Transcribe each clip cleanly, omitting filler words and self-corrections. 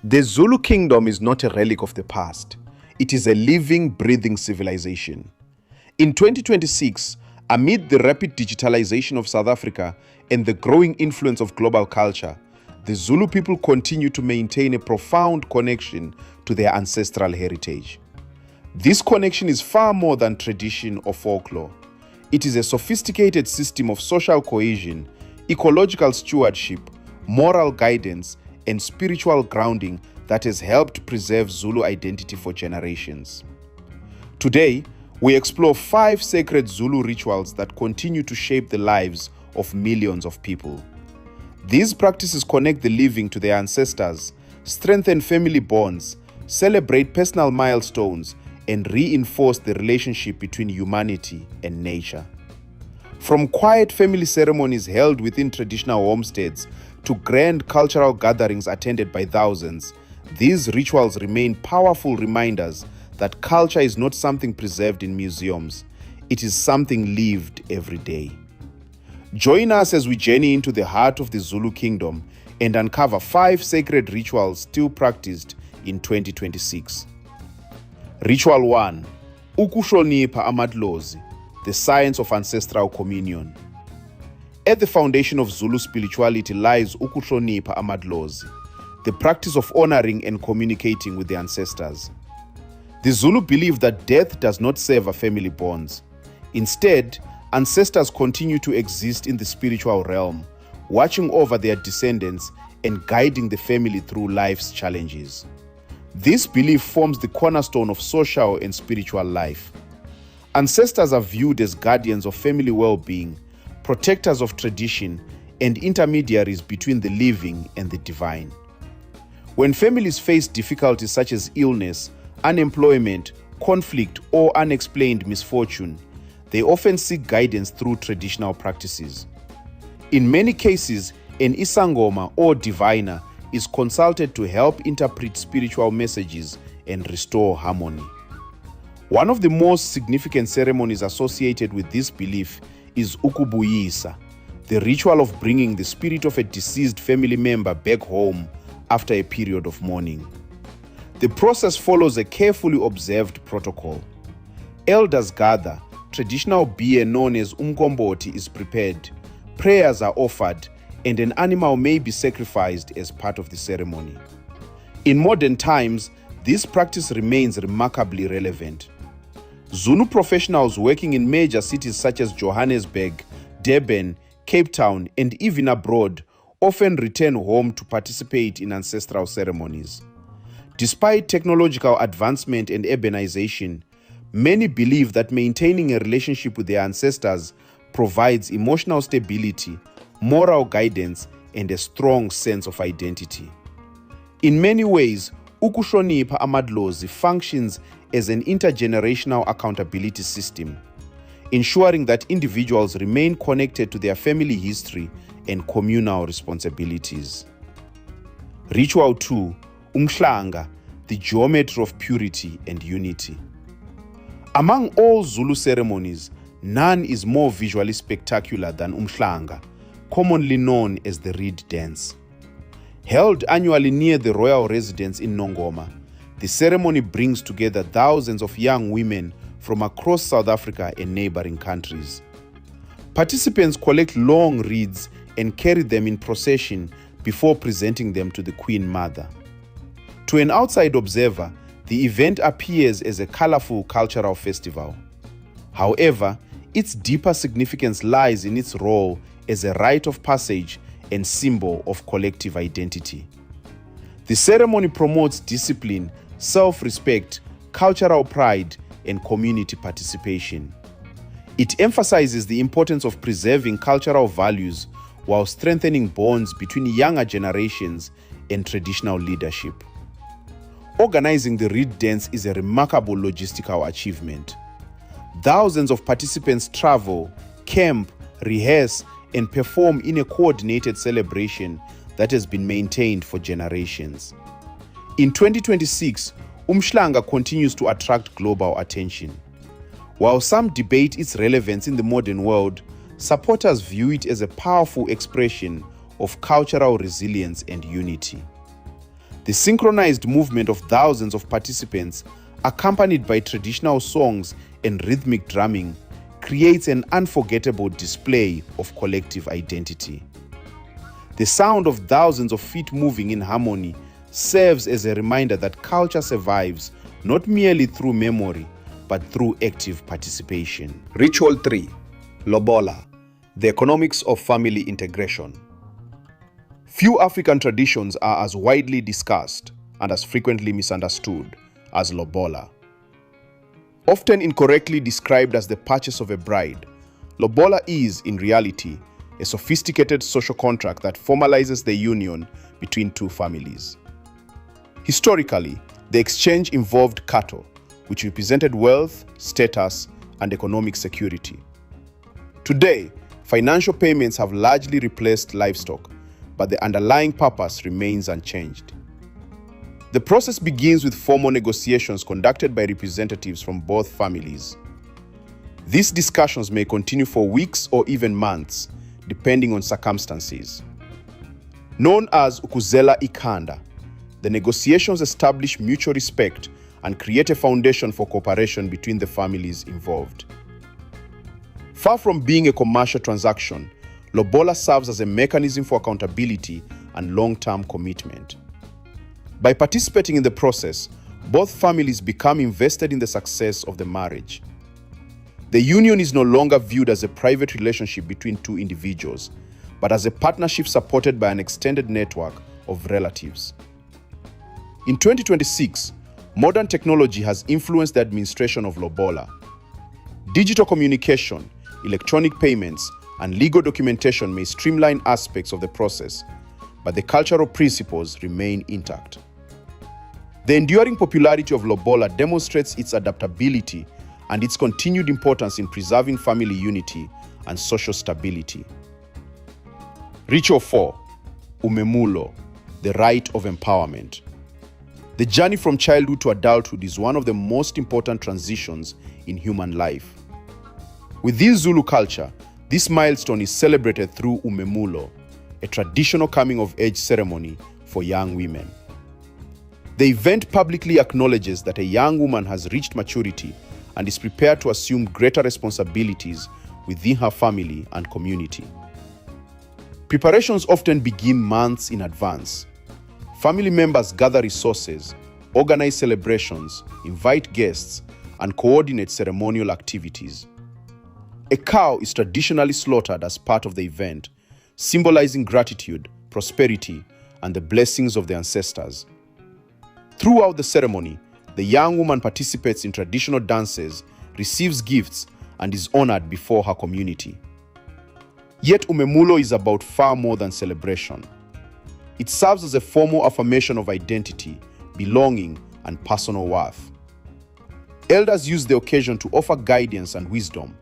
The Zulu Kingdom is not a relic of the past. It is a living, breathing civilization. In 2026, amid the rapid digitalization of South Africa and the growing influence of global culture, the Zulu people continue to maintain a profound connection to their ancestral heritage. This connection is far more than tradition or folklore. It is a sophisticated system of social cohesion, ecological stewardship, moral guidance, and spiritual grounding that has helped preserve Zulu identity for generations. Today, we explore 5 sacred Zulu rituals that continue to shape the lives of millions of people. These practices connect the living to their ancestors, strengthen family bonds, celebrate personal milestones, and reinforce the relationship between humanity and nature. From quiet family ceremonies held within traditional homesteads to grand cultural gatherings attended by thousands, these rituals remain powerful reminders that culture is not something preserved in museums. It is something lived every day. Join us as we journey into the heart of the Zulu Kingdom and uncover 5 sacred rituals still practiced in 2026. Ritual 1. Ukuhlonipha Amadlozi, the science of ancestral communion. At the foundation of Zulu spirituality lies Ukuhlonipha Amadlozi, the practice of honoring and communicating with the ancestors. The Zulu believe that death does not sever family bonds. Instead, ancestors continue to exist in the spiritual realm, watching over their descendants and guiding the family through life's challenges. This belief forms the cornerstone of social and spiritual life. Ancestors are viewed as guardians of family well-being, protectors of tradition, and intermediaries between the living and the divine. When families face difficulties such as illness, unemployment, conflict, or unexplained misfortune, they often seek guidance through traditional practices. In many cases, an isangoma or diviner is consulted to help interpret spiritual messages and restore harmony. One of the most significant ceremonies associated with this belief is ukubuyisa, the ritual of bringing the spirit of a deceased family member back home after a period of mourning. The process follows a carefully observed protocol. Elders gather, traditional beer known as umkomboti is prepared, prayers are offered, and an animal may be sacrificed as part of the ceremony. In modern times, this practice remains remarkably relevant. Zulu professionals working in major cities such as Johannesburg, Durban, Cape Town, and even abroad often return home to participate in ancestral ceremonies. Despite technological advancement and urbanization, many believe that maintaining a relationship with their ancestors provides emotional stability, moral guidance, and a strong sense of identity. In many ways, Ukuhlonipha Amadlozi functions as an intergenerational accountability system, ensuring that individuals remain connected to their family history and communal responsibilities. Ritual 2. Umhlanga, the geometry of purity and unity. Among all Zulu ceremonies, none is more visually spectacular than Umhlanga, commonly known as the Reed Dance. Held annually near the royal residence in Nongoma, the ceremony brings together thousands of young women from across South Africa and neighboring countries. Participants collect long reeds and carry them in procession before presenting them to the Queen Mother. To an outside observer, the event appears as a colorful cultural festival. However, its deeper significance lies in its role as a rite of passage and symbol of collective identity. The ceremony promotes discipline, self-respect, cultural pride, and community participation. It emphasizes the importance of preserving cultural values while strengthening bonds between younger generations and traditional leadership. Organizing the Reed Dance is a remarkable logistical achievement. Thousands of participants travel, camp, rehearse, and perform in a coordinated celebration that has been maintained for generations. In 2026, Umhlanga continues to attract global attention. While some debate its relevance in the modern world, supporters view it as a powerful expression of cultural resilience and unity. The synchronized movement of thousands of participants, accompanied by traditional songs and rhythmic drumming, creates an unforgettable display of collective identity. The sound of thousands of feet moving in harmony serves as a reminder that culture survives not merely through memory, but through active participation. Ritual 3. Lobola, the economics of family integration. Few African traditions are as widely discussed and as frequently misunderstood as Lobola. Often incorrectly described as the purchase of a bride, Lobola is, in reality, a sophisticated social contract that formalizes the union between two families. Historically, the exchange involved cattle, which represented wealth, status, and economic security. Today, financial payments have largely replaced livestock, but the underlying purpose remains unchanged. The process begins with formal negotiations conducted by representatives from both families. These discussions may continue for weeks or even months, depending on circumstances. Known as Ukuzela Ikanda, the negotiations establish mutual respect and create a foundation for cooperation between the families involved. Far from being a commercial transaction, Lobola serves as a mechanism for accountability and long-term commitment. By participating in the process, both families become invested in the success of the marriage. The union is no longer viewed as a private relationship between two individuals, but as a partnership supported by an extended network of relatives. In 2026, modern technology has influenced the administration of Lobola. Digital communication, electronic payments, and legal documentation may streamline aspects of the process, but the cultural principles remain intact. The enduring popularity of Lobola demonstrates its adaptability and its continued importance in preserving family unity and social stability. Ritual 4. Umemulo, the rite of empowerment. The journey from childhood to adulthood is one of the most important transitions in human life. Within Zulu culture, this milestone is celebrated through Umemulo, a traditional coming-of-age ceremony for young women. The event publicly acknowledges that a young woman has reached maturity and is prepared to assume greater responsibilities within her family and community. Preparations often begin months in advance. Family members gather resources, organize celebrations, invite guests, and coordinate ceremonial activities. A cow is traditionally slaughtered as part of the event, symbolizing gratitude, prosperity, and the blessings of the ancestors. Throughout the ceremony, the young woman participates in traditional dances, receives gifts, and is honored before her community. Yet Umemulo is about far more than celebration. It serves as a formal affirmation of identity, belonging, and personal worth. Elders use the occasion to offer guidance and wisdom,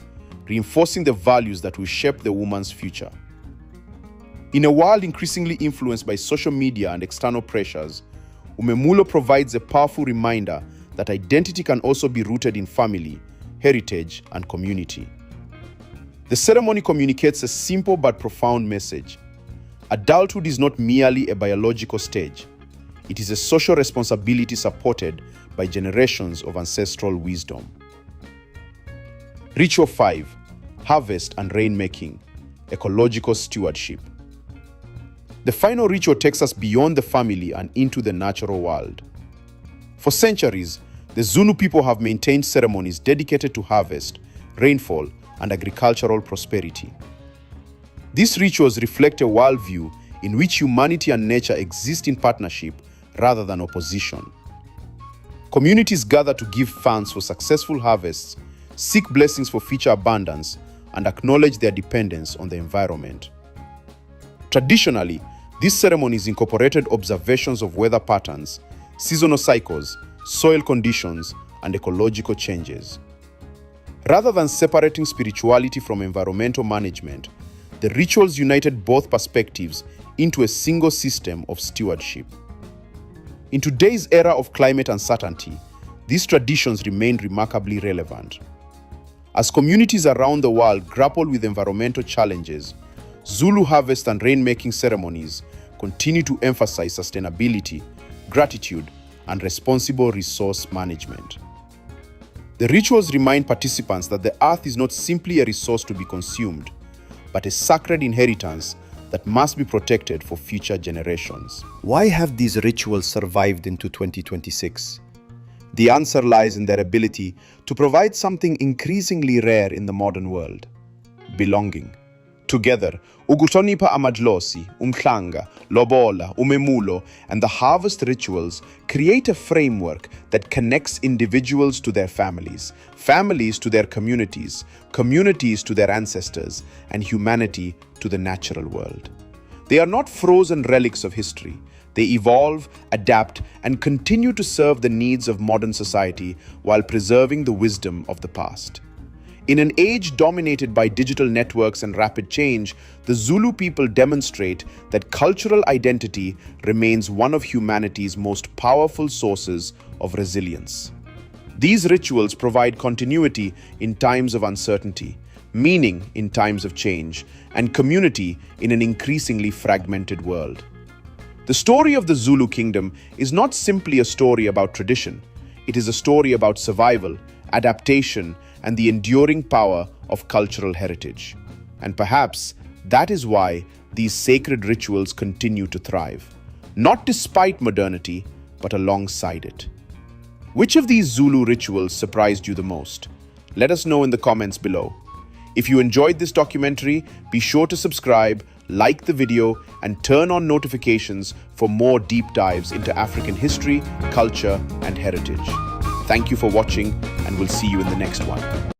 reinforcing the values that will shape the woman's future. In a world increasingly influenced by social media and external pressures, Umemulo provides a powerful reminder that identity can also be rooted in family, heritage, and community. The ceremony communicates a simple but profound message. Adulthood is not merely a biological stage. It is a social responsibility supported by generations of ancestral wisdom. Ritual 5. Harvest and rainmaking, ecological stewardship. The final ritual takes us beyond the family and into the natural world. For centuries, the Zulu people have maintained ceremonies dedicated to harvest, rainfall, and agricultural prosperity. These rituals reflect a worldview in which humanity and nature exist in partnership rather than opposition. Communities gather to give thanks for successful harvests, seek blessings for future abundance, and acknowledge their dependence on the environment. Traditionally, these ceremonies incorporated observations of weather patterns, seasonal cycles, soil conditions, and ecological changes. Rather than separating spirituality from environmental management, the rituals united both perspectives into a single system of stewardship. In today's era of climate uncertainty, these traditions remain remarkably relevant. As communities around the world grapple with environmental challenges, Zulu harvest and rainmaking ceremonies continue to emphasize sustainability, gratitude, and responsible resource management. The rituals remind participants that the earth is not simply a resource to be consumed, but a sacred inheritance that must be protected for future generations. Why have these rituals survived into 2026? The answer lies in their ability to provide something increasingly rare in the modern world: belonging. Together, Ukuhlonipha Amadlozi, Umhlanga, Lobola, Umemulo, and the harvest rituals create a framework that connects individuals to their families, families to their communities, communities to their ancestors, and humanity to the natural world. They are not frozen relics of history. They evolve, adapt, and continue to serve the needs of modern society while preserving the wisdom of the past. In an age dominated by digital networks and rapid change, the Zulu people demonstrate that cultural identity remains one of humanity's most powerful sources of resilience. These rituals provide continuity in times of uncertainty, meaning in times of change, and community in an increasingly fragmented world. The story of the Zulu Kingdom is not simply a story about tradition. It is a story about survival, adaptation, and the enduring power of cultural heritage. And perhaps that is why these sacred rituals continue to thrive, not despite modernity, but alongside it. Which of these Zulu rituals surprised you the most? Let us know in the comments below. If you enjoyed this documentary, be sure to subscribe, like the video, and turn on notifications for more deep dives into African history, culture, and heritage. Thank you for watching, and we'll see you in the next one.